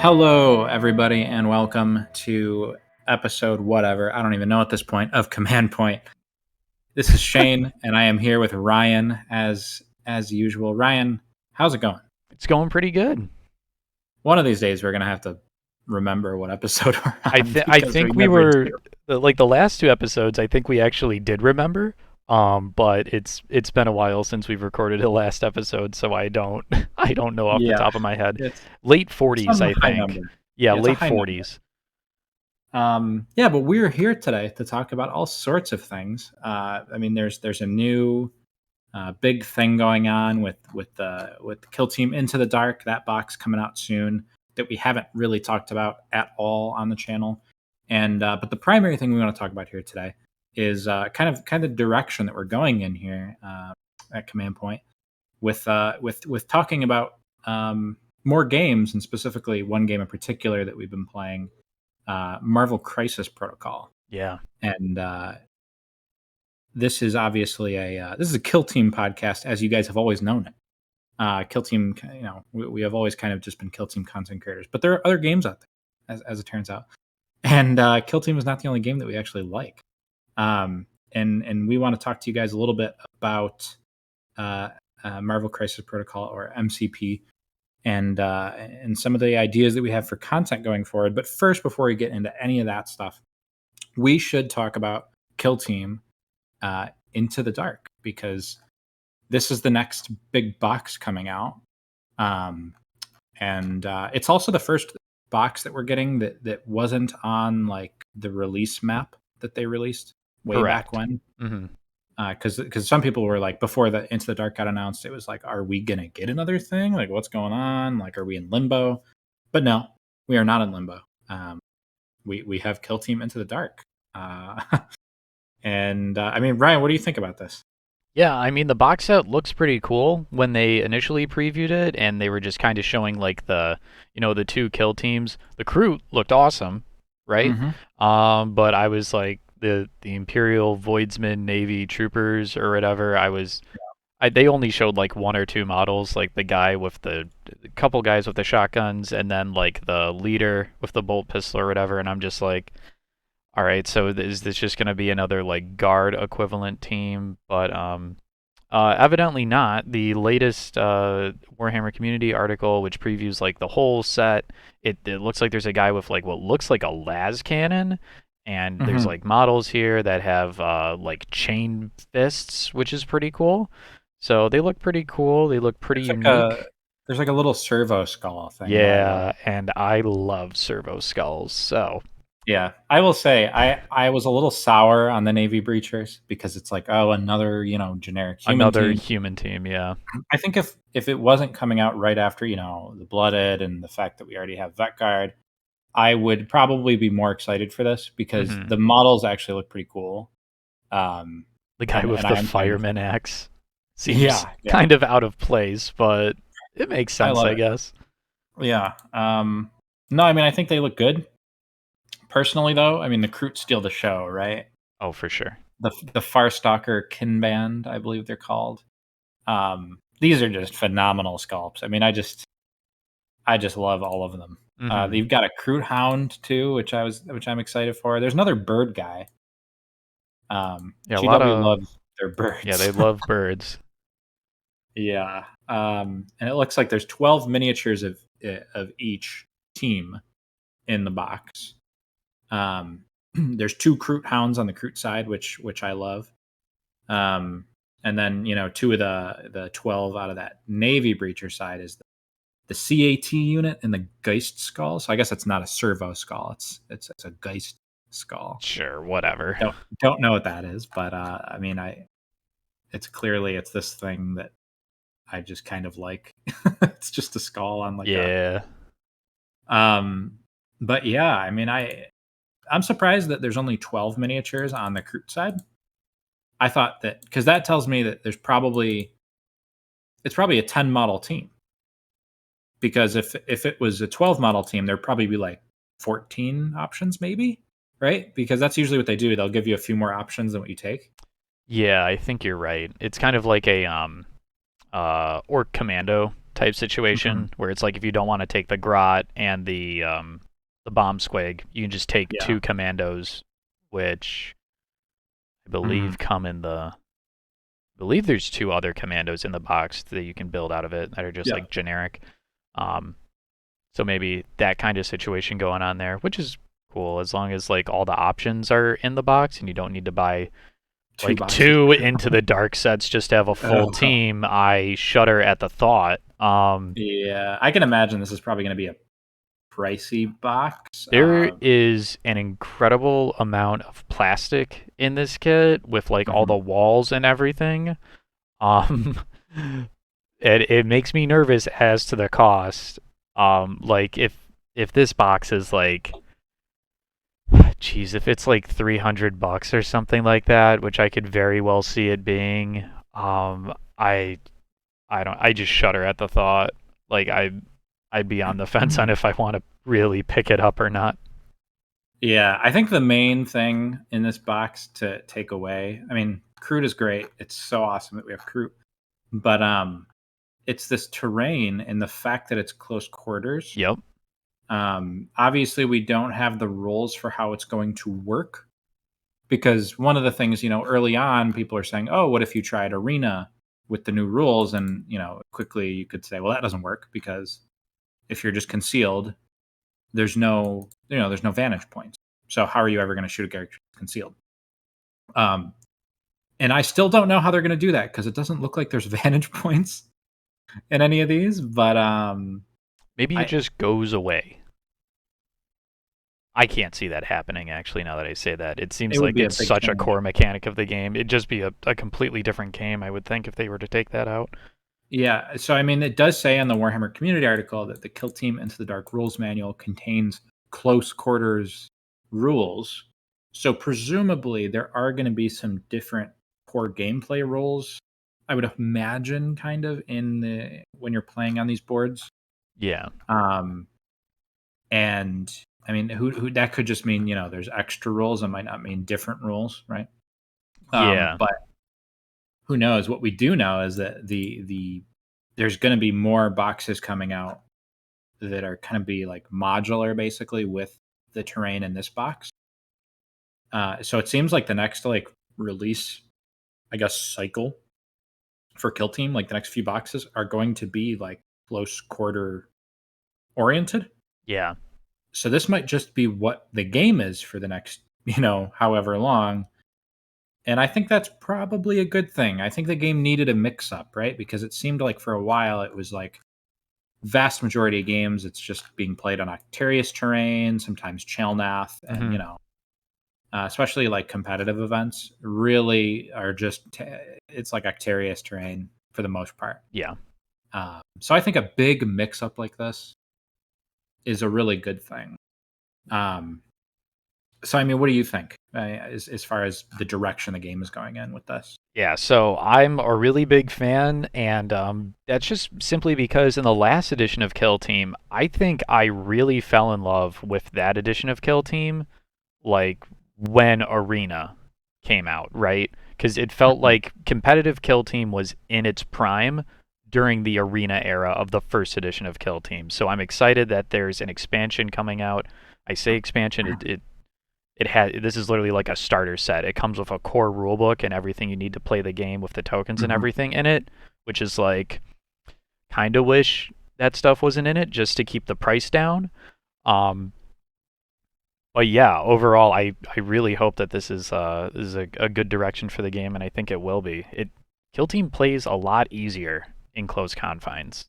Hello, everybody, and welcome to episode whatever. I don't even know at this point of Command Point. This is Shane, and I am here with Ryan as usual. Ryan, how's it going? It's going pretty good. One of these days, we're gonna have to remember what episode we're I on I because we think we never were do. like the last two episodes. I think we actually did remember. But it's been a while since we've recorded the last episode, so I don't I don't know off the Yeah, top of my head. it's Late it's 40s, some I high think. number. Yeah, Yeah, it's a late high number. 40s. Yeah, but we're here today to talk about all sorts of things. There's a new big thing going on with the Kill Team Into the Dark. That box coming out soon that we haven't really talked about at all on the channel. And but the primary thing we want to talk about here today is kind of direction that we're going in here at Command Point with talking about more games, and specifically one game in particular that we've been playing, Marvel Crisis Protocol. Yeah. And this is obviously this is a Kill Team podcast, as you guys have always known it. Kill Team, we have always kind of just been Kill Team content creators, but there are other games out there, as it turns out. And Kill Team is not the only game that we actually like. And we want to talk to you guys a little bit about Marvel Crisis Protocol, or MCP, and some of the ideas that we have for content going forward. But first, before we get into any of that stuff, we should talk about Kill Team Into the Dark, because this is the next big box coming out, and it's also the first box that we're getting that wasn't on like the release map that they released way Correct. back when. Mm-hmm. Because some people were like, before the Into the Dark got announced, it was like, are we gonna get another thing? Like, what's going on? Like, are we in limbo? But no, we are not in limbo. We have Kill Team Into the Dark. And Ryan, what do you think about this? Yeah, I mean the box set looks pretty cool when they initially previewed it, and they were just kind of showing like the two kill teams. The crew looked awesome, right? Mm-hmm. But I was like the Imperial Voidsman Navy troopers or whatever. They only showed like one or two models, like the guy with the couple guys with the shotguns, and then like the leader with the bolt pistol or whatever. And I'm just like, all right, so is this just going to be another like guard equivalent team? But evidently not. The latest Warhammer Community article, which previews like the whole set, it looks like there's a guy with like what looks like a las cannon, and there's Mm-hmm. like models here that have like chain fists, which is pretty cool. So they look pretty cool. They look pretty There's like a unique. there's like a little servo skull thing that I love. Yeah, and I love servo skulls. So Yeah, I will say I was a little sour on the Navy Breachers, because it's like, oh, another generic human another team. human team, yeah. I think if it wasn't coming out right after the Blooded and the fact that we already have Vet Guard, I would probably be more excited for this, because Hmm. the models actually look pretty cool. Um, The guy and with I the am kind of, fireman axe seems yeah, kind of out of place, but it makes I sense, love I it. guess. Yeah. No, I think they look good. Personally, though, the Kroot steal the show, right? Oh, for sure. The Farstalker Kin Band, I believe they're called. These are just phenomenal sculpts. I just love all of them. Hmm. They've got a Kroot Hound too, which I'm excited for. There's another bird guy. Yeah, a lot GW of loves their yeah, birds. they love birds. Yeah. And it looks like there's 12 miniatures of each team in the box. There's two Kroot Hounds on the Kroot side, which I love. And then two of the 12 out of that Navy Breacher side is the CAT unit and the Geist skull. So I guess it's not a servo skull. It's a Geist skull. Sure, whatever. Don't know what that is, but it's this thing that I just kind of like. It's just a skull on like a Yeah. but yeah, I'm surprised that there's only 12 miniatures on the Kroot side. I thought that, because that tells me that it's probably a 10 model team. Because if it was a 12 model team, there'd probably be like 14 options, maybe, right? Because that's usually what they do. They'll give you a few more options than what you take. Yeah, I think you're right. It's kind of like a orc commando type situation where it's like if you don't want to take the grot and the bomb squig, you can just take Yeah. 2 commandos, which I believe come in the. I believe there's 2 other commandos in the box that you can build out of it that are just Yeah. like generic. Um, so maybe that kind of situation going on there, which is cool as long as like all the options are in the box and you don't need to buy 2 like boxes. 2 into the dark sets just to have a full Oh. team. I shudder at the thought. Yeah, I can imagine this is probably going to be a pricey box. There is an incredible amount of plastic in this kit with like all the Mhm. walls and everything. Um, it makes me nervous as to the cost. Like if this box is like, geez, if it's like $300 or something like that, which I could very well see it being, I just shudder at the thought. Like I'd be on the fence on if I want to really pick it up or not. Yeah, I think the main thing in this box to take away, I mean, Crude is great. It's so awesome that we have Crude, but it's this terrain and the fact that it's close quarters. Yep. Obviously, we don't have the rules for how it's going to work because one of the things, early on, people are saying, "Oh, what if you tried Arena with the new rules?" And quickly you could say, "Well, that doesn't work because if you're just concealed, there's no vantage points. So how are you ever going to shoot a character concealed?" Um, and I still don't know how they're going to do that because it doesn't look like there's vantage points in any of these. But Maybe it I just goes away. I can't see that happening, actually, now that I say that. It it seems would like be a it's big such a change. core mechanic of the game. It'd just be a completely different game, I would think, if they were to take that out. Yeah. So I mean, it does say on the Warhammer community article that the Kill Team Into the Dark rules manual contains close quarters rules. So presumably there are going to be some different core gameplay rules. I would imagine, kind of in the when you're playing on these boards. Yeah. Um, and I mean, who that could just mean there's extra rules. It might not mean different rules, right? Yeah. But who knows? What we do know is that the there's going to be more boxes coming out that are kind of be like modular, basically with the terrain in this box. So it seems like the next like release, I guess, cycle for Kill Team, like the next few boxes are going to be like close quarter oriented. Yeah. So this might just be what the game is for the next, however long. And I think that's probably a good thing. I think the game needed a mix up, right? Because it seemed like for a while it was like vast majority of games, it's just being played on Octarius terrain, sometimes Chelnath, and Hmm. especially like competitive events, really are it's like Octarius terrain for the most part. Yeah. So I think a big mix up like this is a really good thing. Um, so I mean, what do you think as far as the direction the game is going in with this? Yeah, so I'm a really big fan, and that's just simply because in the last edition of Kill Team, I think I really fell in love with that edition of Kill Team, like when Arena came out, right? Because it felt Mhm. like competitive Kill Team was in its prime during the Arena era of the first edition of Kill Team. So I'm excited that there's an expansion coming out. I say expansion, it has this is literally like a starter set. It comes with a core rulebook and everything you need to play the game with the tokens and Mhm. everything in it, which is like kind of wish that stuff wasn't in it just to keep the price down. Um, but yeah, overall, I really hope that this is a good direction for the game, and I think it will be. Kill Team plays a lot easier in close confines,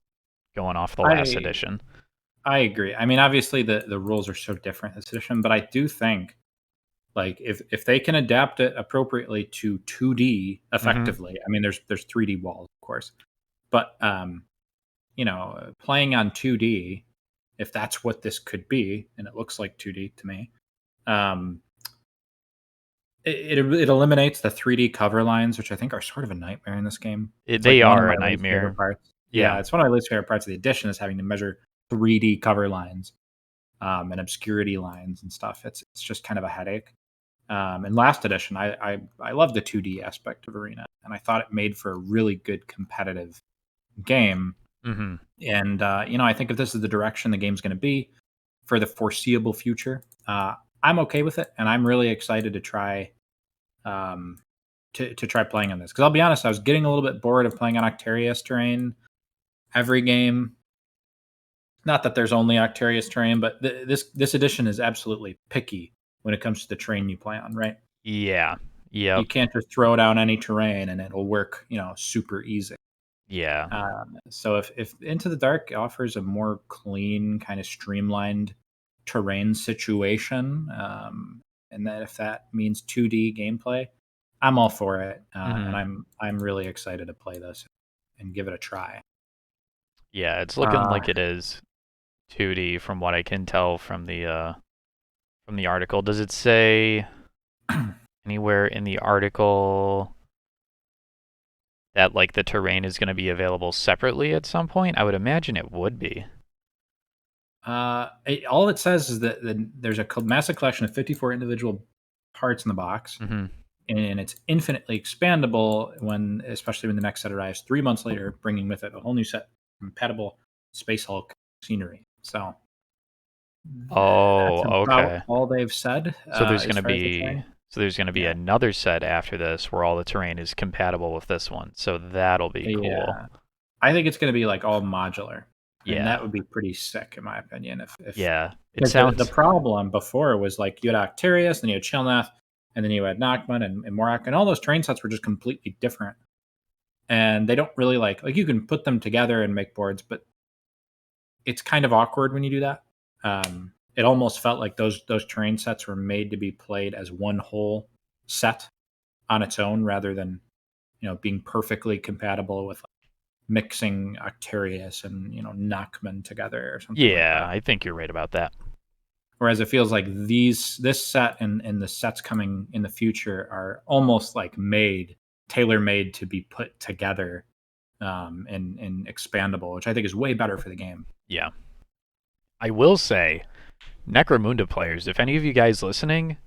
going off the last I edition. I agree. I mean, obviously the rules are so different this edition, but I do think like if they can adapt it appropriately to 2D Hmm. effectively. I mean, there's 3D walls, of course, but playing on 2D, if that's what this could be, and it looks like 2D to me, um, it eliminates the 3D cover lines, which I think are sort of a nightmare in this game. It's like They one of are my a least favorite nightmare. parts. Yeah. Yeah, it's one of my least favorite parts of the edition is having to measure 3D cover lines and obscurity lines and stuff. It's just kind of a headache. In last edition, I love the 2D aspect of Arena, and I thought it made for a really good competitive game. Mm-hmm. And I think if this is the direction the game's going to be for the foreseeable future, I'm okay with it, and I'm really excited to try um, to try playing on this. Because I'll be honest, I was getting a little bit bored of playing on Octarius terrain every game. Not that there's only Octarius terrain, but this edition is absolutely picky when it comes to the terrain you play on. Right? Yeah. You Yep. can't just throw down any terrain and it'll work, super easy. Yeah. So if Into the Dark offers a more clean, kind of streamlined terrain situation, and that if that means 2D gameplay, I'm all for it, and Mm-hmm. I'm really excited to play this and give it a try. Yeah, it's looking Uh, like it is 2D from what I can tell from the article. Does it say anywhere in the article that like the terrain is going to be available separately at some point? I would imagine it would be. all it says is that there's a massive collection of 54 individual parts in the box, Mm-hmm. and it's infinitely expandable especially when the next set arrives 3 months later, bringing with it a whole new set of compatible Space Hulk scenery. So Oh, that's about okay. all they've said So there's as going to far as the be terrain. so there's going to be Yeah, another set after this where all the terrain is compatible with this one. So that'll be cool. yeah. I think it's going to be like all modular, and Yeah. that would be pretty sick in my opinion. If Yeah. It Because the sounds problem before was like you had Octarius, then you had Chilnath, and then you had Nachman and Morak, and all those train sets were just completely different. And they don't really like you can put them together and make boards, but it's kind of awkward when you do that. It almost felt like those terrain sets were made to be played as one whole set on its own, rather than being perfectly compatible with mixing Octarius and Nachman together or something like yeah, that. I think you're right about that. Whereas it feels like this set and the sets coming in the future are almost like tailor made to be put together, and expandable, which I think is way better for the game. Yeah. I will say, Necromunda players, if any of you guys listening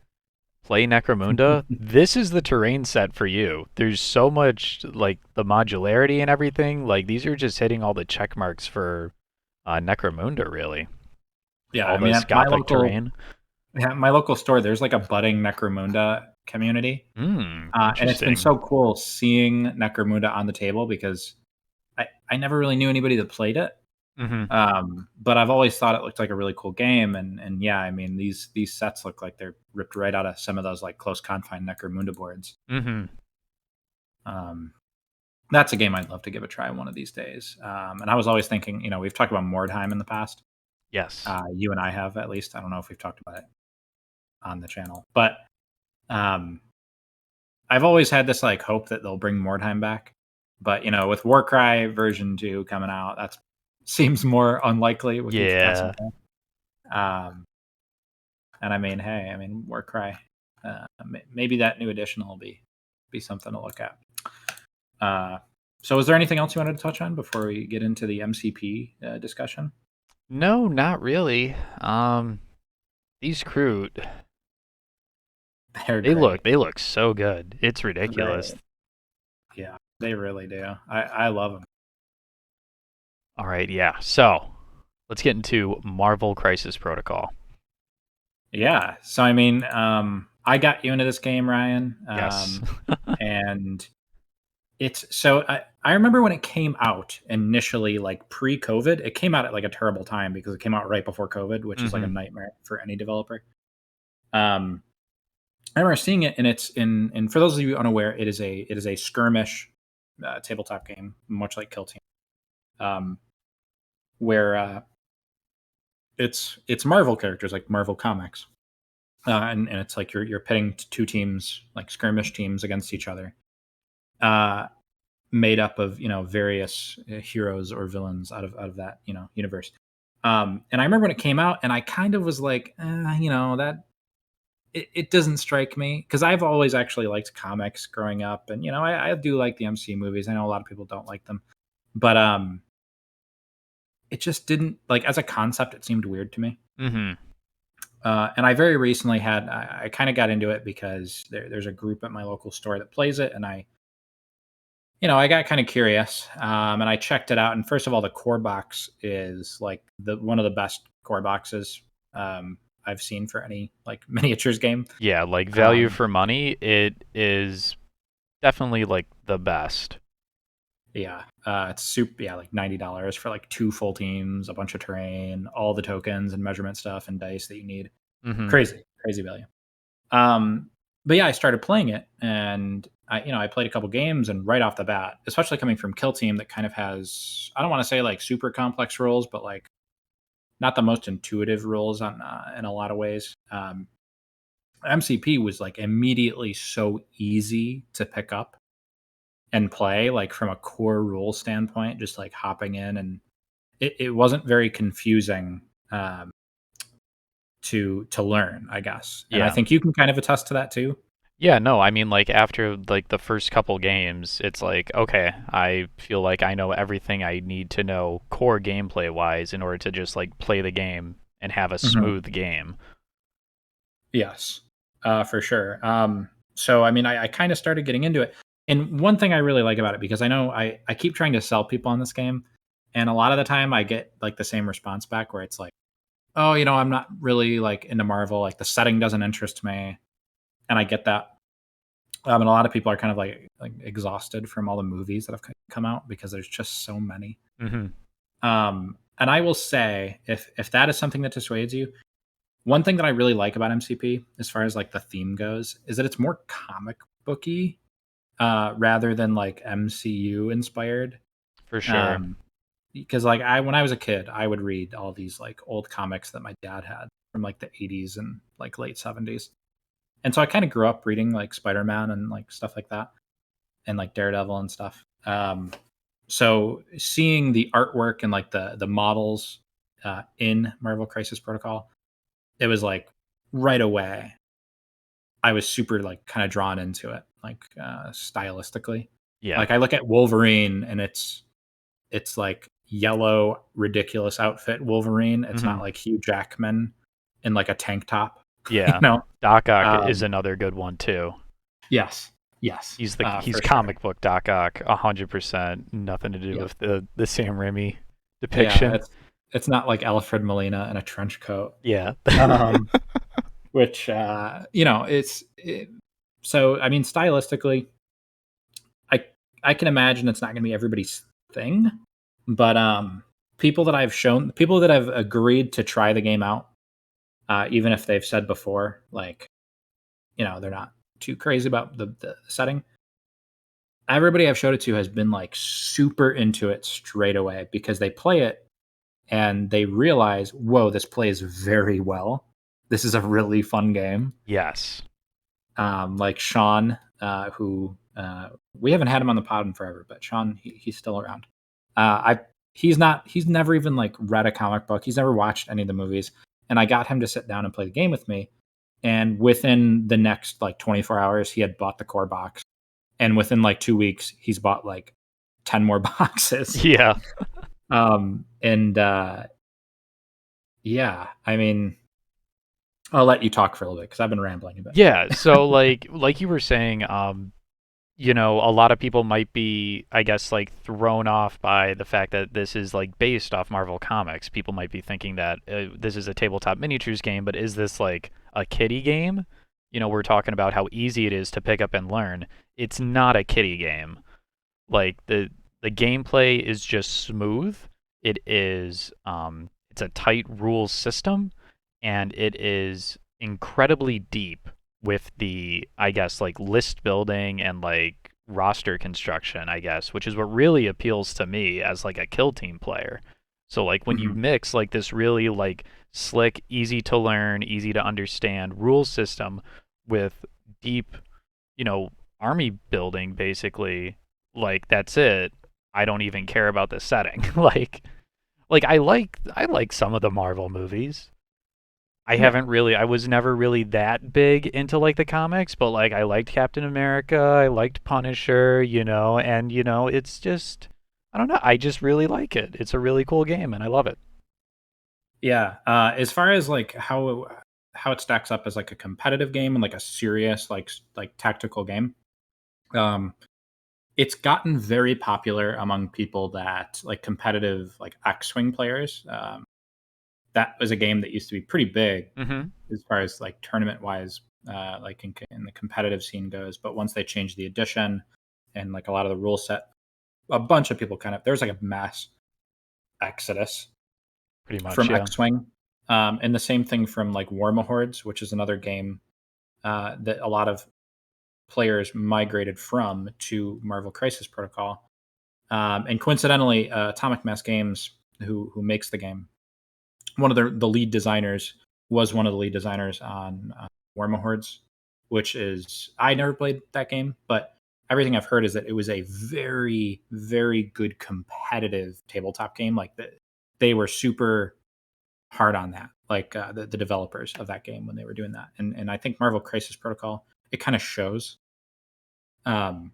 play Necromunda, this is the terrain set for you. There's so much like the modularity and everything. Like these are just hitting all the check marks for Necromunda, really. Yeah, All I mean, this at my gothic local terrain. yeah, my local store, there's like a budding Necromunda community, and it's been Interesting. so cool seeing Necromunda on the table because I never really knew anybody that played it. Mm-hmm. But I've always thought it looked like a really cool game, and yeah, I mean these sets look like they're ripped right out of some of those like close confine Necromunda boards. Mm-hmm. Um, that's a game I'd love to give a try one of these days. And I was always thinking, we've talked about Mordheim in the past. Yes. You and I have, at least. I don't know if we've talked about it on the channel, but um, I've always had this like hope that they'll bring Mordheim back. But with Warcry version 2 coming out, that seems more unlikely with each passing Yeah. day. Um, and I mean, hey, Warcry, maybe that new edition will be something to look at. Uh, so, is there anything else you wanted to touch on before we get into the MCP discussion? No, not really. These crew, They're great. they look so good. It's ridiculous. They, yeah, they really do. I love them. All right, yeah. So let's get into Marvel Crisis Protocol. Yeah. So, I mean, I got you into this game, Ryan, Yes. and I remember when it came out initially, like pre-COVID. It came out at like a terrible time because it came out right before COVID, which is like a Mm-hmm. nightmare for any developer. Um, I remember seeing it, and it's in. And for those of you unaware, it is a skirmish tabletop game, much like Kill Team, um, where it's Marvel characters like Marvel Comics, and it's like you're pitting two teams, like skirmish teams, against each other, uh, made up of various heroes or villains out of that universe. And I remember when it came out, and I kind of was like, that it doesn't strike me, because I've always actually liked comics growing up, and I do like the MC movies. I know a lot of people don't like them, but it just didn't, like, as a concept, it seemed weird to me. Mm-hmm. And I very recently I kind of got into it because there's a group at my local store that plays it, and I got kind of curious, and I checked it out. And first of all, the core box is like the one of the best core boxes I've seen for any like miniatures game. Yeah, like value Um, for money, it is definitely like the best. yeah, it's super. Yeah, like $90 for like 2 full teams, a bunch of terrain, all the tokens and measurement stuff and dice that you need. Hmm. Crazy, crazy value. Um, but yeah, I started playing it, and I played a couple games, and right off the bat, especially coming from Kill Team, that kind of has, I don't want to say like super complex rules, but like not the most intuitive rules on in a lot of ways. MCP was like immediately so easy to pick up and play, like from a core rule standpoint, just like hopping in, and it wasn't very confusing to learn, I guess. And I Yeah. think you can kind of attest to that too. Yeah, no, I mean like after like the first couple games, it's like, okay, I feel like I know everything I need to know core gameplay wise in order to just like play the game and have a Mhm. smooth game. Yes, for sure. So I mean, I kind of started getting into it, and one thing I really like about it, because I know I keep trying to sell people on this game, and a lot of the time I get like the same response back where it's like, oh, I'm not really like into Marvel, like the setting doesn't interest me, and I get that. And a lot of people are kind of like exhausted from all the movies that have come out because there's just so many. Hmm. And I will say, if that is something that dissuades you, one thing that I really like about MCP, as far as like the theme goes, is that it's more comic booky rather than like MCU inspired. For sure. Um, because like when I was a kid, I would read all these like old comics that my dad had from like the 80s and like late 70s. And so I kind of grew up reading like Spider-Man and like stuff like that, and like Daredevil and stuff. So seeing the artwork and like the models in Marvel Crisis Protocol, it was like right away I was super like kind of drawn into it, like stylistically. Yeah. Like I look at Wolverine, and it's like yellow ridiculous outfit Wolverine. It's not Hmm. like Hugh Jackman in like a tank top, you Yeah. know. Doc Ock is Um, another good one too. yes, yes, He's for sure. comic book Doc Ock, 100%. Nothing to do Yeah, with the Sam Raimi yeah. depiction. It's not like Alfred Molina in a trench coat. Yeah. Um, which so I mean, stylistically, I I can imagine it's not going to be everybody's thing, but people that have agreed to try the game out, even if they've said before, like, they're not too crazy about the setting. Everybody I've showed it to has been like super into it straight away because they play it and they realize, whoa, this plays very well. This is a really fun game. Yes. Like Sean, who we haven't had him on the pod in forever, but Sean, he's still around. I he's never even like read a comic book. He's never watched any of the movies, and I got him to sit down and play the game with me. And within the next like 24 hours, he had bought the core box, and within like 2 weeks, he's bought like 10 more boxes. Yeah. And yeah, I mean, I'll let you talk for a little bit because I've been rambling a bit. Yeah, so like you were saying, a lot of people might be, I guess, like thrown off by the fact that this is like based off Marvel Comics. People might be thinking that this is a tabletop miniatures game, but is this like a kiddie game? We're talking about how easy it is to pick up and learn. It's not a kiddie game. Like the gameplay is just smooth. It's a tight rules system, and it is incredibly deep with the, I guess, like list building and like roster construction, I guess, which is what really appeals to me as like a kill team player. So like when you Mhm. mix like this really like slick, easy to learn, easy to understand rule system with deep, you know, army building basically, like that's it. I don't even care about the setting. like I like some of the Marvel movies. Yeah. I was never really that big into like the comics, but like I liked Captain America, I liked Punisher, and it's just I don't know, I just really like it. It's a really cool game and I love it. Yeah. As far as like how it stacks up as like a competitive game and like a serious like tactical game, um, it's gotten very popular among people that like competitive like X-Wing players. That was a game that used to be pretty big Mm-hmm. as far as like tournament wise, like in the competitive scene goes. But once they changed the edition and like a lot of the rule set, a bunch of people kind of there's like a mass exodus Pretty much, from yeah. X-Wing, and the same thing from like War Mahords, which is another game that a lot of players migrated from to Marvel Crisis Protocol. And coincidentally, Atomic Mass Games, who makes the game, one of the lead designers was one of the lead designers on War Mahords, which is I never played that game, but everything I've heard is that it was a very very good competitive tabletop game. Like they were super hard on that, like the developers of that game when they were doing that, and I think Marvel Crisis Protocol it kind of shows. Um,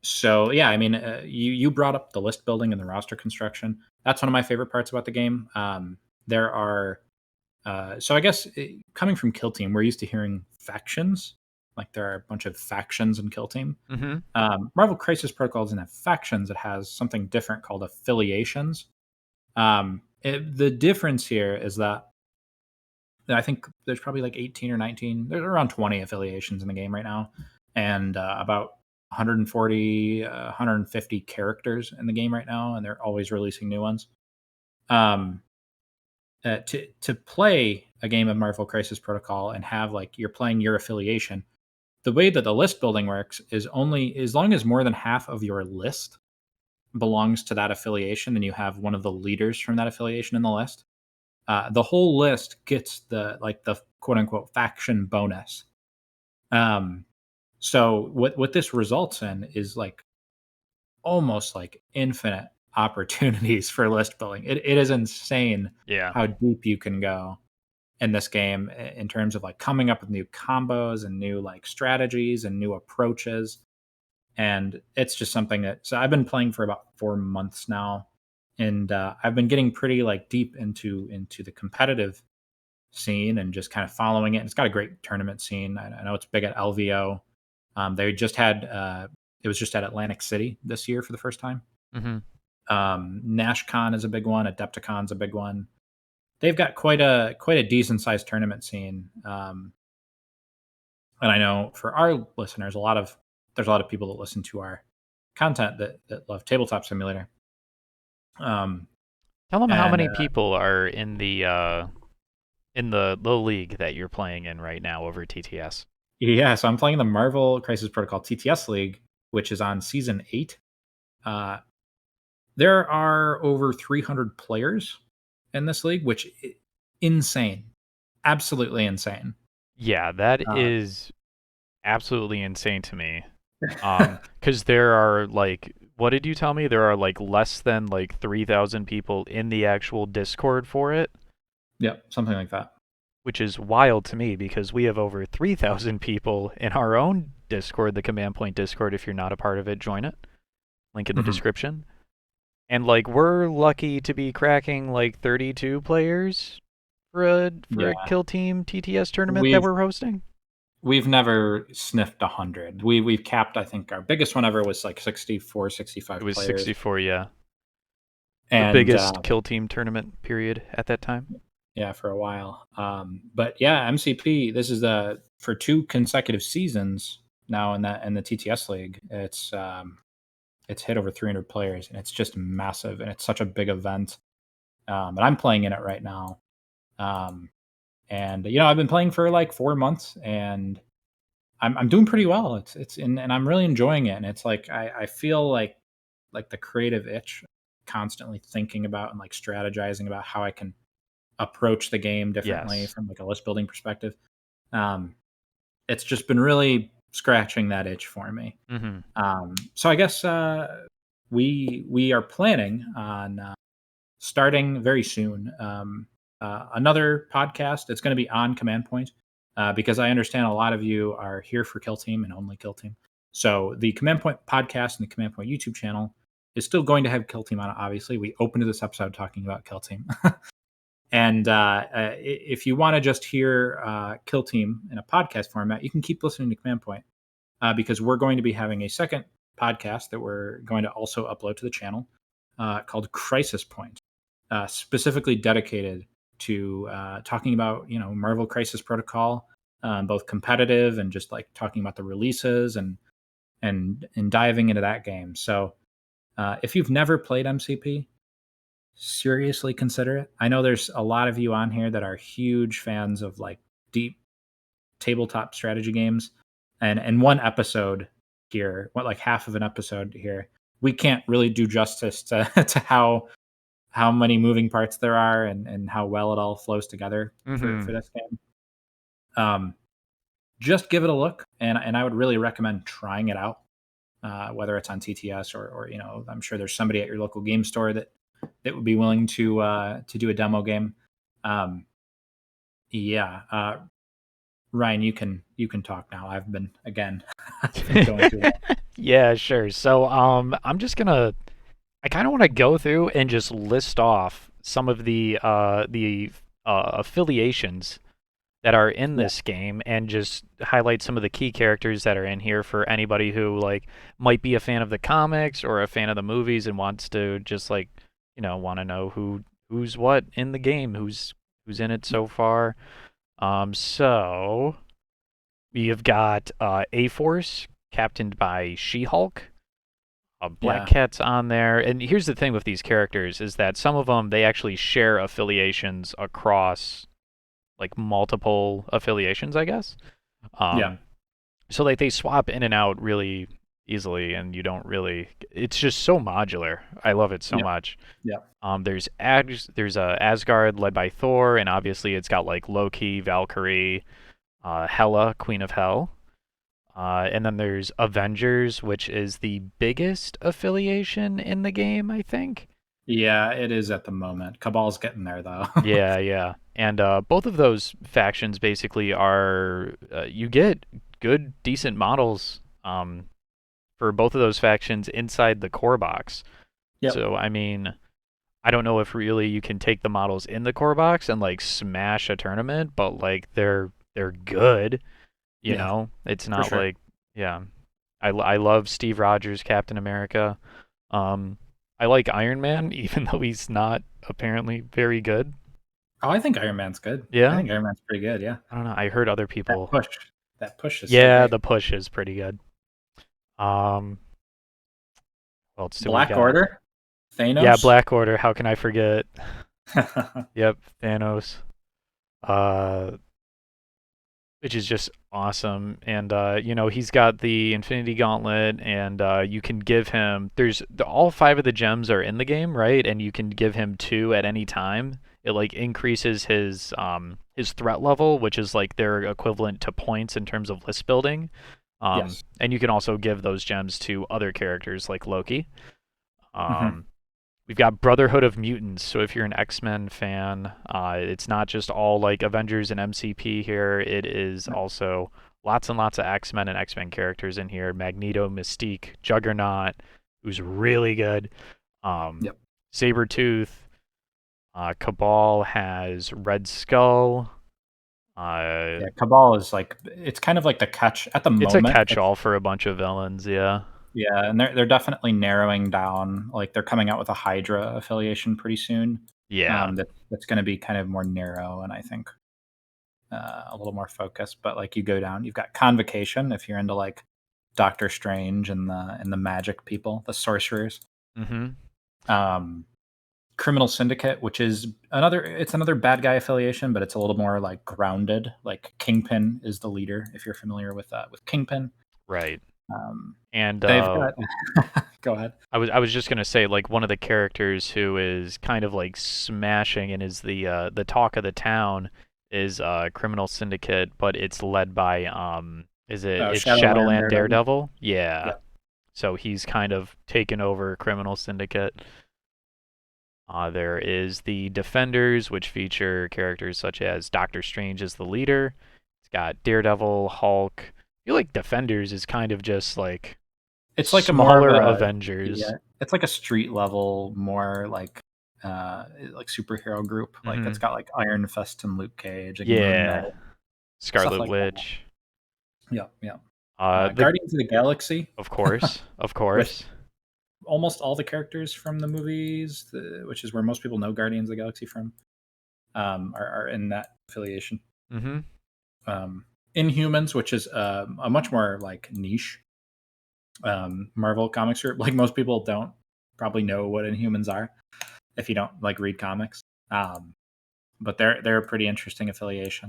so yeah, I mean, you brought up the list building and the roster construction. That's one of my favorite parts about the game. There are so I guess coming from Kill Team, we're used to hearing factions. Like there are a bunch of factions in Kill Team. Mm-hmm. Marvel Crisis Protocol doesn't have factions; it has something different called affiliations. The difference here is that I think there's probably like 18 or 19. There's around 20 affiliations in the game right now, and about 140, 150 characters in the game right now, and they're always releasing new ones. Um, to play a game of Marvel Crisis Protocol and have like you're playing your affiliation, the way that the list building works is only as long as more than half of your list belongs to that affiliation, and you have one of the leaders from that affiliation in the list. The whole list gets the quote unquote faction bonus. Um, so what this results in is like almost like infinite opportunities for list building. It is insane Yeah. how deep you can go in this game in terms of like coming up with new combos and new like strategies and new approaches. And it's just something that so I've been playing for about 4 months now, and I've been getting pretty like deep into the competitive scene and just kind of following it. It's got a great tournament scene. I know it's big at LVO. They just had it was just at Atlantic City this year for the first time. Mm-hmm. NashCon is a big one. Adepticon's a big one. They've got quite a decent sized tournament scene. And I know for our listeners, there's a lot of people that listen to our content that love Tabletop Simulator. Um, Tell them how and many people are in the league that you're playing in right now over TTS. Yeah, so I'm playing the Marvel Crisis Protocol TTS League, which is on season 8. Uh, there are over 300 players in this league, which insane, absolutely insane. Yeah, that Uh, is absolutely insane to me. Because there are like, what did you tell me? There are like less than like 3,000 people in the actual Discord for it, yep, something like that. which is wild to me because we have over 3,000 people in our own Discord, the Command Point Discord. If you're not a part of it, join it. Link in the Mhm. description. And like we're lucky to be cracking like 32 players for a Yeah, Kill Team TTS tournament that we've we're hosting. we've never sniffed 100. We've capped. I think our biggest one ever was like 64, It 65 was players, 64, yeah. The and biggest Kill Team tournament period at that time. yeah, for a while. But yeah, MCP. This is the for 2 consecutive seasons now in the TTS league. It's hit over 300 players, and it's just massive, and it's such a big event. And I'm playing in it right now. Um, and I've been playing for like 4 months, and I'm doing pretty well. And I'm really enjoying it. And it's like I feel like the creative itch, constantly thinking about and like strategizing about how I can approach the game differently Yes. from like a list building perspective. Um, it's just been really scratching that itch for me. Mm-hmm. So I guess we are planning on starting very soon another podcast. It's going to be on Command Point because I understand a lot of you are here for Kill Team and only Kill Team. So the Command Point podcast and the Command Point YouTube channel is still going to have Kill Team on it. Obviously, we opened this episode talking about Kill Team. And if you want to just hear Kill Team in a podcast format, you can keep listening to Command Point because we're going to be having a second podcast that we're going to also upload to the channel called Crisis Point, specifically dedicated to talking about Marvel Crisis Protocol, both competitive and just like talking about the releases and diving into that game. So if you've never played MCP, seriously consider it. I know there's a lot of you on here that are huge fans of like deep tabletop strategy games, and one episode here, what like half of an episode here, we can't really do justice to to how many moving parts there are and how well it all flows together for Mm-hmm. this game. Um, just give it a look, and I would really recommend trying it out, whether it's on TTS or I'm sure there's somebody at your local game store that would be willing to do a demo game. Um, yeah, Ryan, you can talk now. I've been again, I've been going too long. Yeah, sure. So, I kind of want to go through and just list off some of the affiliations that are in Yeah, this game and just highlight some of the key characters that are in here for anybody who like might be a fan of the comics or a fan of the movies and wants to just like, want to know who's what in the game, who's in it so far. So we have got A-Force, captained by She-Hulk. Black yeah, Cat's on there, and here's the thing with these characters is that some of them they actually share affiliations across like multiple affiliations, I guess. yeah, Um, so like they swap in and out really easily, and you don't really. It's just so modular. I love it so yeah, much. yeah, There's Asgard led by Thor, and obviously it's got like Loki, Valkyrie, Hela, Queen of Hell. And then there's Avengers, which is the biggest affiliation in the game, I think. yeah. It is at the moment. Cabal's getting there though. Yeah, yeah. And both of those factions basically are you get good, decent models for both of those factions inside the core box. Yep. So I mean, I don't know if really you can take the models in the core box and like smash a tournament, but like they're good. Yeah, It's for not sure. like yeah. I love Steve Rogers, Captain America. Um, I like Iron Man, even though he's not apparently very good. Oh, I think Iron Man's good. I Yeah, think Iron Man's pretty good. Yeah, I don't know. I heard other that people. push, that push is so Yeah, great. the push is pretty good. Um, what else do we Black got? Order, Yeah, Thanos. Black Order. How can I forget? Yep, Thanos. Uh, which is just awesome. And he's got the Infinity Gauntlet, and you can give him. All five of the gems are in the game, right? And you can give him two at any time. It like increases his threat level, which is like their equivalent to points in terms of list building. Yes. And you can also give those gems to other characters like Loki. Hmm. Um, we've got Brotherhood of Mutants. So if you're an X-Men fan, it's not just all like Avengers and MCP here. It is also lots and lots of X-Men and X-Men characters in here. Magneto, Mystique, Juggernaut, who's really good. Um, Yep. Sabretooth. Cabal has Red Skull. Uh, Yeah, Cabal is like it's kind of like the catch at the it's a moment. It's catch-all for a bunch of villains. Yeah. yeah, and they're definitely narrowing down. Like they're coming out with a Hydra affiliation pretty soon. Yeah. That's going to be kind of more narrow, and I think a little more focused. But like you go down, you've got Convocation if you're into like Doctor Strange and the magic people, the sorcerers. Mm-hmm. Um, Criminal Syndicate, which is another bad guy affiliation, but it's a little more like grounded. Like Kingpin is the leader. If you're familiar with Kingpin, Right. um, And they've got. Go ahead. I was just gonna say like one of the characters who is kind of like smashing and is the talk of the town is Criminal Syndicate, but it's led by it's Shadowland Shadowland Daredevil. Daredevil? Yeah. Yeah. So he's kind of taken over Criminal Syndicate. There is the Defenders, which feature characters such as Doctor Strange as the leader. It's got Daredevil, Hulk. I feel like Defenders is kind of just like It's like a more of smaller a Avengers. yeah. It's like a street level, more like superhero group. Like Hmm. it's got like Iron Fist and Luke Cage, like Moon Knight, Yeah. stuff Scarlet like that. Witch. Yeah, yeah. The Guardians of the Galaxy, Of course, of with course. almost all the characters from the movies, which is where most people know Guardians of the Galaxy from, are in that affiliation. Mm-hmm. Inhumans, which is a much more like niche Marvel comics group. Like most people don't probably know what Inhumans are if you don't like read comics. But they're a pretty interesting affiliation.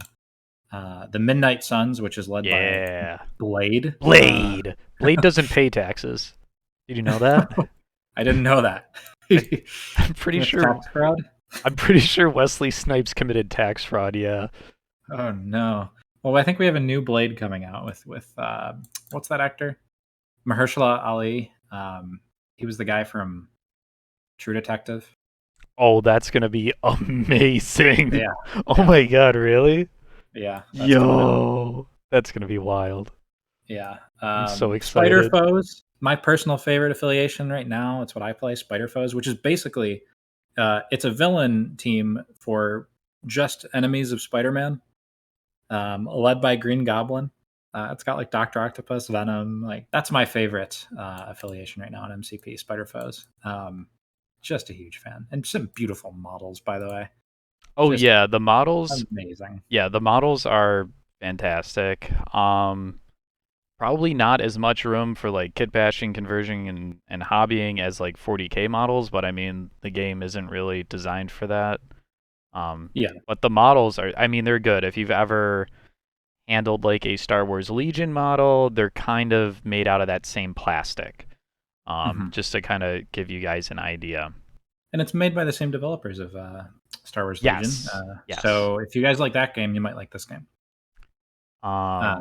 The Midnight Suns, which is led by Yeah. Blade. Blade. Blade doesn't pay taxes. Did you know that? I didn't know that. I, I'm pretty Commits sure. tax fraud. I'm pretty sure Wesley Snipes committed tax fraud. Yeah. Oh no. Well, I think we have a new Blade coming out with what's that actor? Mahershala Ali. He was the guy from True Detective. Oh, that's gonna be amazing. Yeah, Oh yeah, my god, really? yeah. That's coming out. Yo, that's gonna be wild. Yeah. I'm so Spider excited. Foes. My personal favorite affiliation right now. It's what I play. Spider Foes, which is basically it's a villain team for just enemies of Spider-Man, led by Green Goblin. It's got like Doctor Octopus, Venom. Like that's my favorite affiliation right now on MCP. Spider Foes. Just a huge fan, and some beautiful models, by the way. Oh Just yeah, the models. amazing. Yeah, the models are fantastic. Probably not as much room for like kit bashing, conversion, and hobbying as like 40K models, but I mean the game isn't really designed for that. Yeah. But the models are, I mean, they're good. If you've ever handled like a Star Wars Legion model, they're kind of made out of that same plastic. Hmm. Just to kind of give you guys an idea. And it's made by the same developers of Star Wars Legion. Yes, yes. So if you guys like that game, you might like this game. Uh,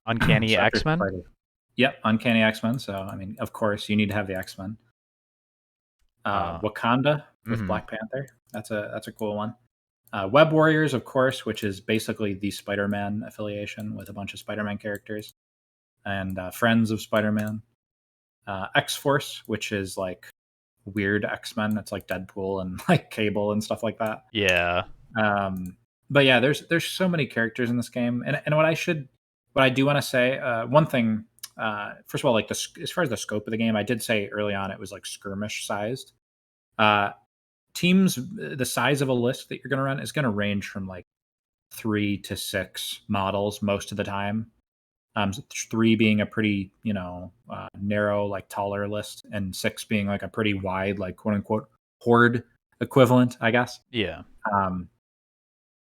Uncanny Such a X-Men. spider. Yep, Uncanny X-Men. So I mean, of course, you need to have the X-Men. Uh, Wakanda with mhm. Black Panther. That's a cool one. Web Warriors, of course, which is basically the Spider-Man affiliation with a bunch of Spider-Man characters, and Friends of Spider-Man. X-Force, which is like weird X-Men. It's like Deadpool and like Cable and stuff like that. Yeah, Um, but yeah, there's so many characters in this game, and what I do want to say, one thing. First of all, like as far as the scope of the game, I did say early on it was like skirmish sized. Uh, Teams, the size of a list that you're going to run is going to range from like 3 to 6 models most of the time. Three being a pretty, narrow, like taller list, and six being like a pretty wide, like quote unquote horde equivalent, I guess. yeah, Um,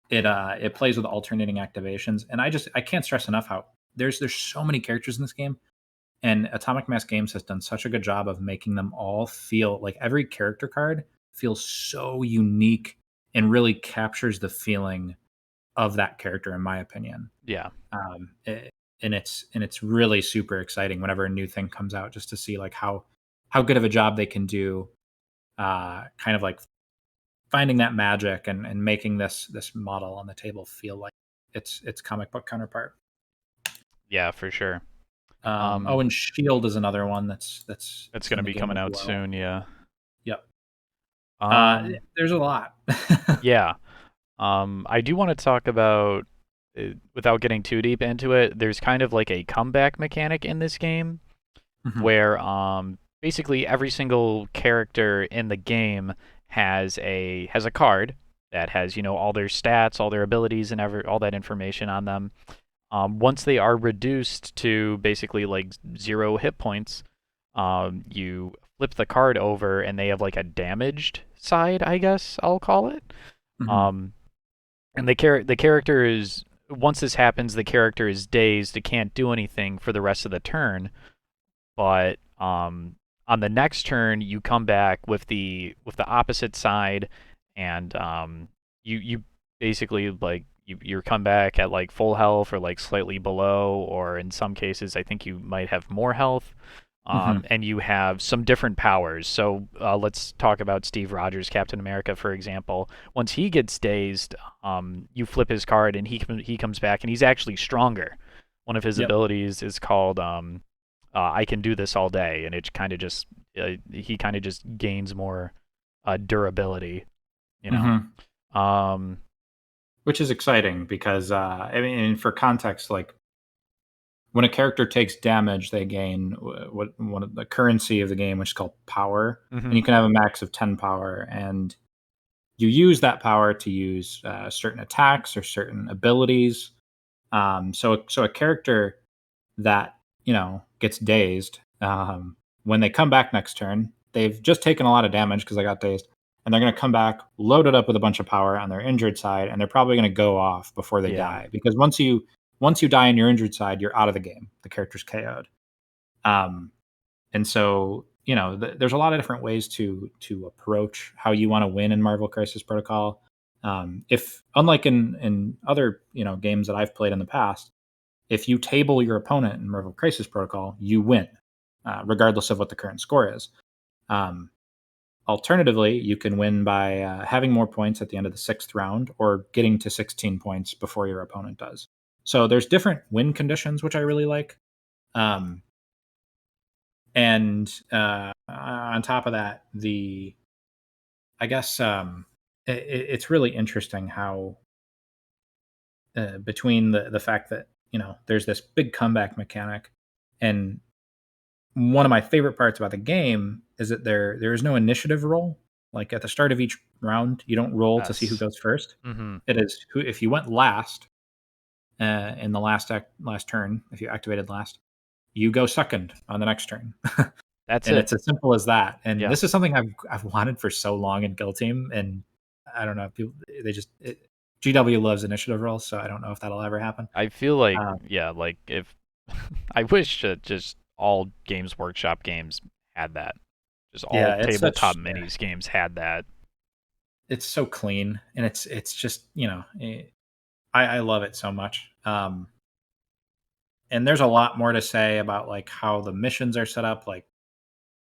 it plays with alternating activations, and I can't stress enough how there's so many characters in this game, and Atomic Mass Games has done such a good job of making them all feel like every character card feels so unique and really captures the feeling of that character, in my opinion. yeah, And it's really super exciting whenever a new thing comes out, just to see like how good of a job they can do, kind of like finding that magic and making this model on the table feel like its comic book counterpart. yeah, for sure. And Shield is another one That's that's in gonna the be game coming as out well. soon. Yeah. Yep. Um, There's a lot. yeah. I do want to talk about, without getting too deep into it. There's kind of like a comeback mechanic in this game Mhm. where basically every single character in the game has a card that has all their stats, all their abilities, and all that information on them. Once they are reduced to basically like 0 hit points, you flip the card over and they have like a damaged side, I guess I'll call it. Mhm. Um, and the character is, once this happens, the character is dazed. It can't do anything for the rest of the turn. But on the next turn, you come back with the opposite side, and you basically like you come back at like full health or like slightly below, or in some cases, I think you might have more health. Mhm. And you have some different powers. So let's talk about Steve Rogers, Captain America, for example. Once he gets dazed, you flip his card, and he comes back, and he's actually stronger. One of his Yep. abilities is called I can do this all day, and it kind of just he kind of just gains more durability, you know. Mhm. Um, Which is exciting because I mean, for context, like when a character takes damage, they gain what one of the currency of the game, which is called power, and Hmm. you can have a max of 10 power, and you use that power to use certain attacks or certain abilities. So a character that gets dazed, when they come back next turn, they've just taken a lot of damage because they got dazed, and they're going to come back loaded up with a bunch of power on their injured side, and they're probably going to go off before they Yeah. die because once you die on your injured side, you're out of the game. The character's KO'd. Um, and so there's a lot of different ways to approach how you want to win in Marvel Crisis Protocol. If unlike in other games that I've played in the past, if you table your opponent in Marvel Crisis Protocol, you win, regardless of what the current score is. Um, Alternatively, you can win by having more points at the end of the sixth round or getting to 16 points before your opponent does. So there's different win conditions, which I really like. Um, and on top of that, I guess it's really interesting how between the fact that there's this big comeback mechanic, and one of my favorite parts about the game is that there is no initiative roll. Like at the start of each round, you don't roll to see who Yes. goes first. Hmm. It is who if you went last in the last turn, if you activated last, you go second on the next turn. That's And it. it's as simple as that. And Yeah. this is something I've wanted for so long in Kill Team, and I don't know, people they just GW loves initiative rolls, so I don't know if that'll ever happen. I feel like, Um, yeah, like if I wish that just all Games Workshop games had that. Just all yeah, tabletop minis games had that. it's so clean, and it's just I love it so much. And there's a lot more to say about like how the missions are set up. Like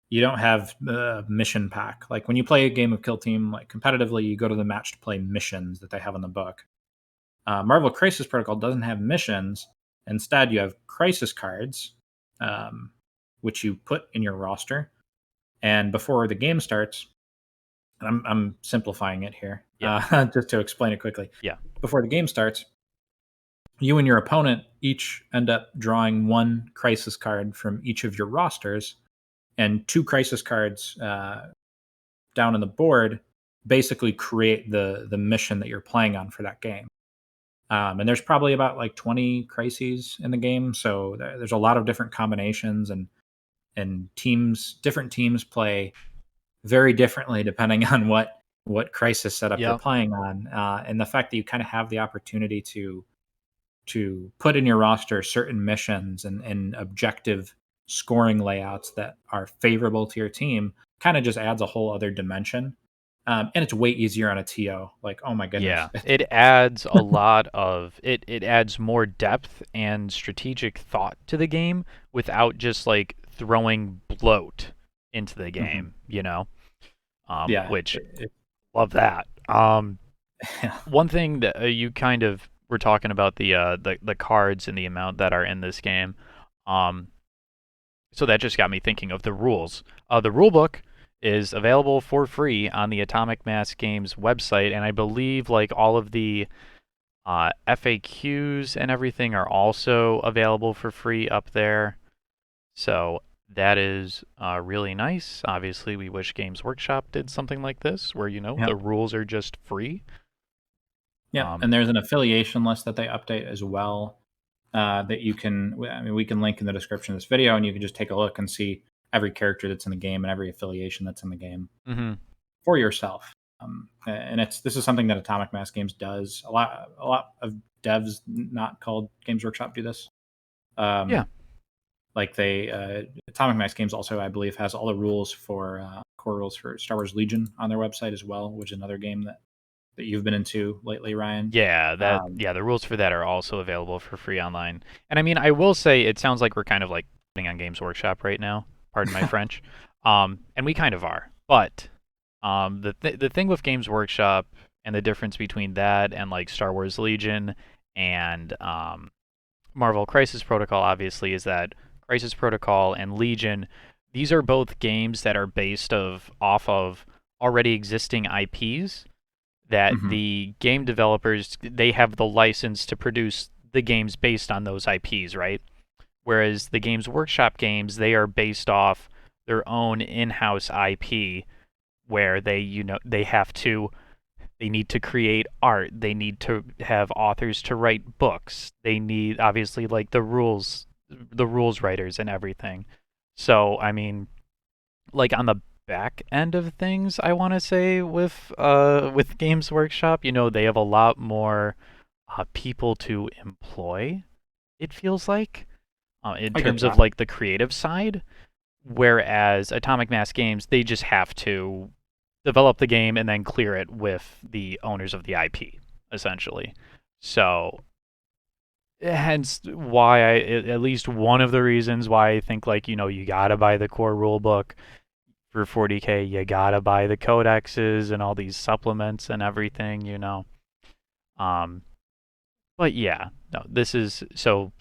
you don't have mission pack. Like when you play a game of Kill Team, like competitively, you go to the match to play missions that they have in the book. Marvel Crisis Protocol doesn't have missions. Instead, you have crisis cards, um, which you put in your roster. And before the game starts, and I'm simplifying it here, Yeah. just to explain it quickly. Yeah. Before the game starts, you and your opponent each end up drawing one crisis card from each of your rosters, and two crisis cards down on the board basically create the mission that you're playing on for that game. And there's probably about like 20 crises in the game, so there's a lot of different combinations, and different teams play very differently depending on what crisis setup you're Yep. playing on, and the fact that you kind of have the opportunity to put in your roster certain missions and objective scoring layouts that are favorable to your team kind of just adds a whole other dimension. And it's way easier on a TO. Like, oh my goodness. Yeah. It adds a lot of it adds more depth and strategic thought to the game without just like throwing bloat into the Mhm. game, you know? Yeah. Which love that. Yeah. One thing that you kind of were talking about the cards and the amount that are in this game. Um, so that just got me thinking of the rules. The rule book is available for free on the Atomic Mass Games website, and I believe like all of the FAQs and everything are also available for free up there. So that is really nice. Obviously, we wish Games Workshop did something like this, where Yeah. the rules are just free. Yeah. Um, And there's an affiliation list that they update as well, that you can, I mean, we can link in the description of this video, and you can just take a look and see every character that's in the game and every affiliation that's in the game mhm. for yourself. And this is something that Atomic Mass Games does. A lot of devs not called Games Workshop do this. Yeah. Um, like Atomic Mass Games also, I believe, has all the rules for core rules for Star Wars Legion on their website as well, which is another game that you've been into lately, Ryan. Um, The rules for that are also available for free online. And I mean, I will say it sounds like we're kind of like putting on Games Workshop right now. Pardon my French. And we kind of are. But the thing with Games Workshop and the difference between that and like Star Wars Legion and Marvel Crisis Protocol obviously is that Crisis Protocol and Legion, these are both games that are based off of already existing IPs that mhm. the game developers they have the license to produce the games based on those IPs, right? Whereas the Games Workshop games, they are based off their own in-house IP, where they have to they need to create art. They need to have authors to write books. They need obviously like the rules writers and everything. So I mean, like on the back end of things, I want to say with Games Workshop, they have a lot more people to employ. It feels like in I get terms of that. like the creative side, whereas Atomic Mass Games, they just have to develop the game and then clear it with the owners of the IP, essentially. So hence why at least one of the reasons why I think like you gotta buy the core rulebook for 40K. You gotta buy the codexes and all these supplements and everything. Um, but yeah, no, this is so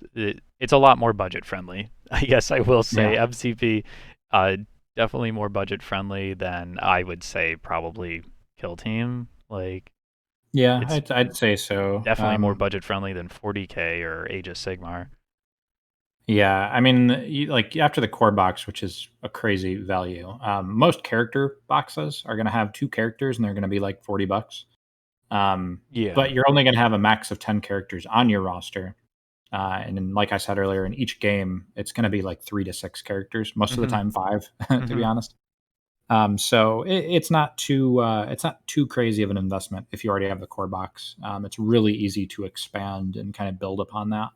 it's a lot more budget friendly. I guess I will say Yeah. MCP, uh, definitely more budget friendly than I would say probably Kill Team. Like Yeah, it's I'd say so. definitely more budget friendly than 40K or Age of Sigmar. Yeah, I mean, like after the core box, which is a crazy value, most character boxes are going to have two characters and they're going to be like $40. Um, Yeah. but you're only going to have a max of 10 characters on your roster. And then, like I said earlier, in each game, it's going to be like 3 to 6 characters, most of the Mhm. time 5, to be Mhm. honest. So it's not too crazy of an investment if you already have the core box. It's really easy to expand and kind of build upon that.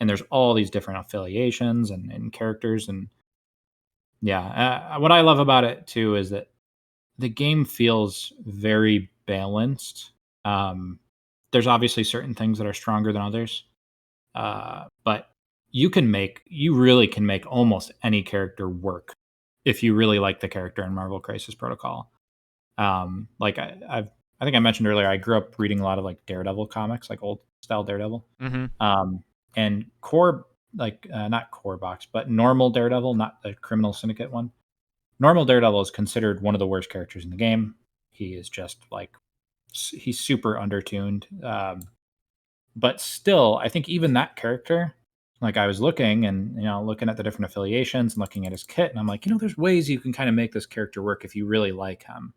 And there's all these different affiliations and characters, and yeah, what I love about it too is that the game feels very balanced. Um, there's obviously certain things that are stronger than others, but you really can make almost any character work if you really like the character in Marvel Crisis Protocol. Like I think I mentioned earlier, I grew up reading a lot of like Daredevil comics, like old style Daredevil. Mhm. Um, and core, like not core box, but normal Daredevil, not the Criminal Syndicate one. Normal Daredevil is considered one of the worst characters in the game. He is just like he's super undertuned. But still, I think even that character, like I was looking and looking at the different affiliations and looking at his kit, and I'm like, there's ways you can kind of make this character work if you really like him.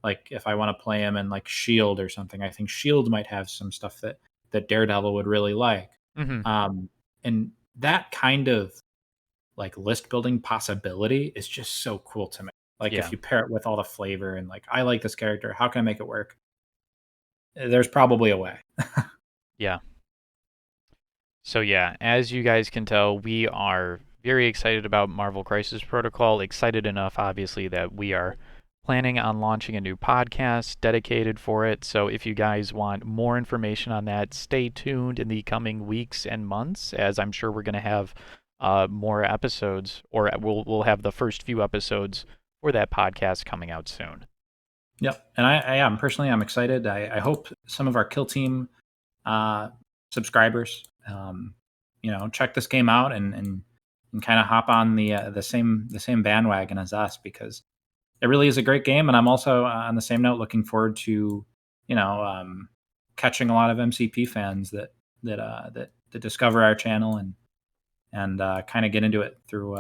Like if I want to play him in like Shield or something, I think Shield might have some stuff that Daredevil would really like. Mhm. Um, and that kind of like list building possibility is just so cool to me. Like if Yeah. you pair it with all the flavor and like I like this character, how can I make it work? There's probably a way. Yeah. So yeah, as you guys can tell, we are very excited about Marvel Crisis Protocol. Excited enough, obviously, that we are planning on launching a new podcast dedicated for it. So if you guys want more information on that, stay tuned in the coming weeks and months, as I'm sure we're going to have more episodes, or we'll have the first few episodes for that podcast coming out soon. Yep. And I am personally, I'm excited. I hope some of our Kill Team uh, subscribers, check this game out and kind of hop on the same bandwagon as us, because it really is a great game. And I'm also on the same note looking forward to you know um, catching a lot of MCP fans that discover our channel and kind of get into it through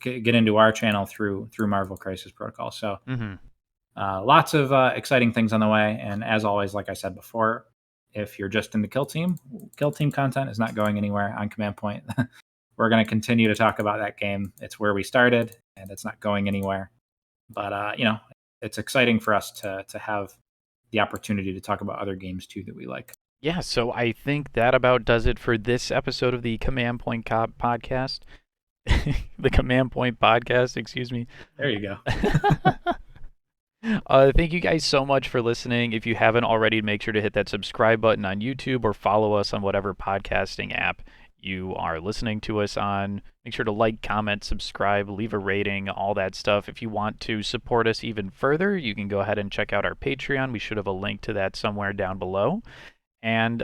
get into our channel through Marvel Crisis Protocol. So Hmm. lots of exciting things on the way. And as always, like I said before, if you're just in the Kill Team content is not going anywhere on Command Point. We're going to continue to talk about that game. It's where we started, and it's not going anywhere. But it's exciting for us to have the opportunity to talk about other games too that we like. Yeah, so I think that about does it for this episode of the Command Point podcast. The Command Point podcast, excuse me. There you go. Thank you guys so much for listening. If you haven't already, make sure to hit that subscribe button on YouTube or follow us on whatever podcasting app you are listening to us on. Make sure to like, comment, subscribe, leave a rating, all that stuff. If you want to support us even further, you can go ahead and check out our Patreon. We should have a link to that somewhere down below. And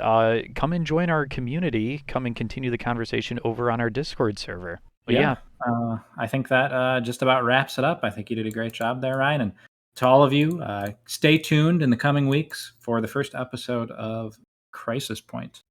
come and join our community. Come and continue the conversation over on our Discord server. But Yeah, yeah, I think that just about wraps it up. I think you did a great job there, Ryan. And to all of you, stay tuned in the coming weeks for the first episode of Crisis Point.